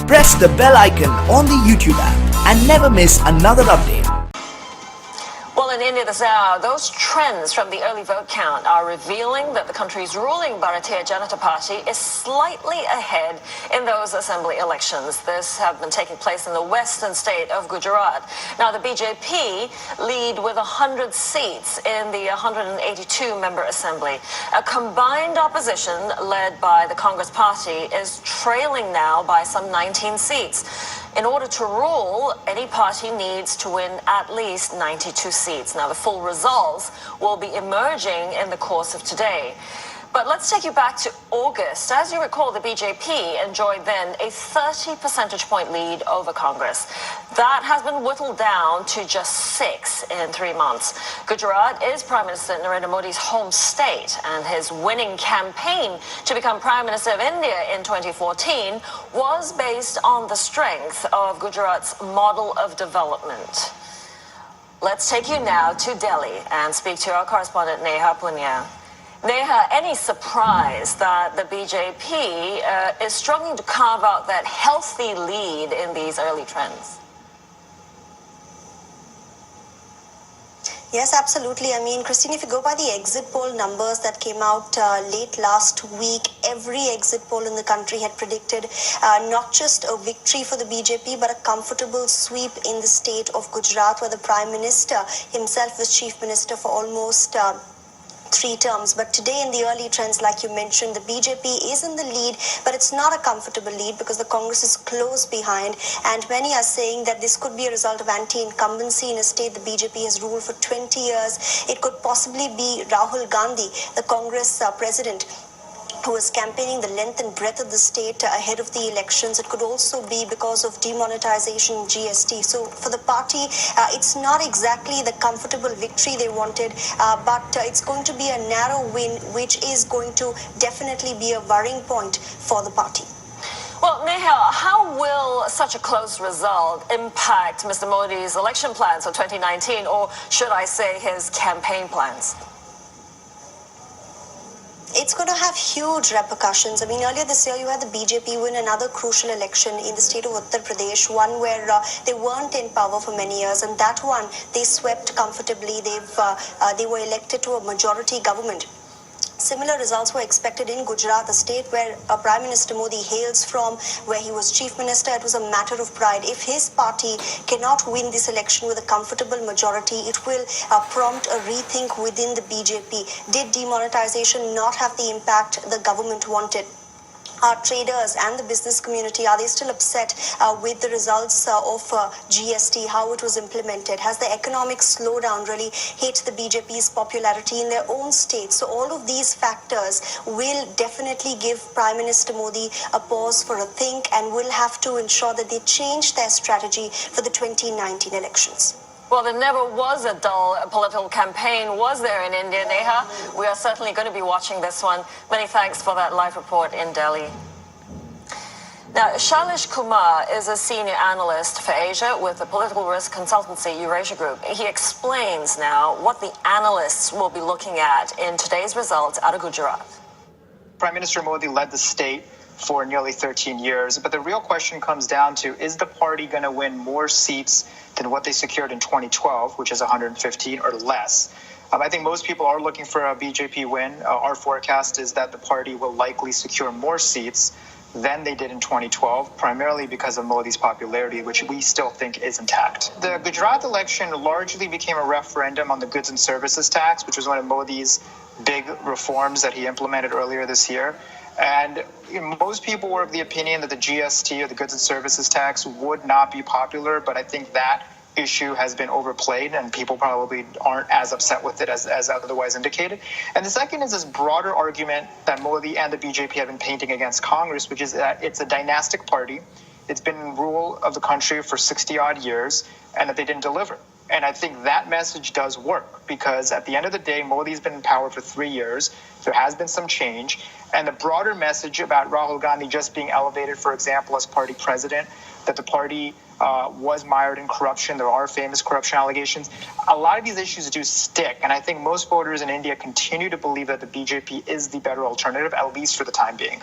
Press the bell icon on the YouTube app and never miss another update. Well, in India this hour, those trends from the early vote count are revealing that the country's ruling Bharatiya Janata Party is slightly ahead in those assembly elections. This have been taking place in the western state of Gujarat. Now, the BJP lead with 100 seats in the 182-member assembly. A combined opposition led by the Congress Party is trailing now by some 19 seats. In order to rule, any party needs to win at least 92 seats. Now, the full results will be emerging in the course of today. But let's take you back to August. As you recall, the BJP enjoyed then a 30 percentage point lead over Congress. That has been whittled down to just 6 in 3 months. Gujarat is Prime Minister Narendra Modi's home state, and his winning campaign to become Prime Minister of India in 2014 was based on the strength of Gujarat's model of development. Let's take you now to Delhi and speak to our correspondent Neha Punya. Neha, any surprise that the BJP is struggling to carve out that healthy lead in these early trends? Yes, absolutely. I mean, Christine, if you go by the exit poll numbers that came out late last week, every exit poll in the country had predicted not just a victory for the BJP, but a comfortable sweep in the state of Gujarat, where the Prime Minister himself was Chief Minister for almost 3 terms. But today in the early trends, like you mentioned, the BJP is in the lead, but it's not a comfortable lead because the Congress is close behind. And many are saying that this could be a result of anti-incumbency in a state the BJP has ruled for 20 years. It could possibly be Rahul Gandhi, the Congress president, who is campaigning the length and breadth of the state ahead of the elections. It could also be because of demonetization GST. So for the party, it's not exactly the comfortable victory they wanted, but it's going to be a narrow win, which is going to definitely be a worrying point for the party. Well, Neha, how will such a close result impact Mr. Modi's election plans for 2019, or should I say his campaign plans? It's going to have huge repercussions. I mean, earlier this year, you had the BJP win another crucial election in the state of Uttar Pradesh, one where they weren't in power for many years, and that one they swept comfortably. They were elected to a majority government. Similar results were expected in Gujarat, a state where Prime Minister Modi hails from, where he was Chief Minister. It was a matter of pride. If his party cannot win this election with a comfortable majority, it will prompt a rethink within the BJP. Did demonetization not have the impact the government wanted? Our traders and the business community, are they still upset with the results of GST, how it was implemented? Has the economic slowdown really hit the BJP's popularity in their own states? So all of these factors will definitely give Prime Minister Modi a pause for a think, and will have to ensure that they change their strategy for the 2019 elections. Well, there never was a dull political campaign, was there, in India, Neha? We are certainly going to be watching this one. Many thanks for that live report in Delhi. Now, Shailesh Kumar is a senior analyst for Asia with the political risk consultancy Eurasia Group. He explains now what the analysts will be looking at in today's results out of Gujarat. Prime Minister Modi led the state for nearly 13 years. But the real question comes down to, is the party going to win more seats than what they secured in 2012, which is 115 or less? I think most people are looking for a BJP win. Our forecast is that the party will likely secure more seats than they did in 2012, primarily because of Modi's popularity, which we still think is intact. The Gujarat election largely became a referendum on the goods and services tax, which was one of Modi's big reforms that he implemented earlier this year. And most people were of the opinion that the GST, or the goods and services tax, would not be popular, but I think that issue has been overplayed and people probably aren't as upset with it as otherwise indicated. And the second is this broader argument that Modi and the BJP have been painting against Congress, which is that it's a dynastic party. It's been in rule of the country for 60-odd years, and that they didn't deliver. And I think that message does work, because at the end of the day, Modi's been in power for 3 years. There has been some change. And the broader message about Rahul Gandhi just being elevated, for example, as party president, that the party was mired in corruption. There are famous corruption allegations. A lot of these issues do stick. And I think most voters in India continue to believe that the BJP is the better alternative, at least for the time being.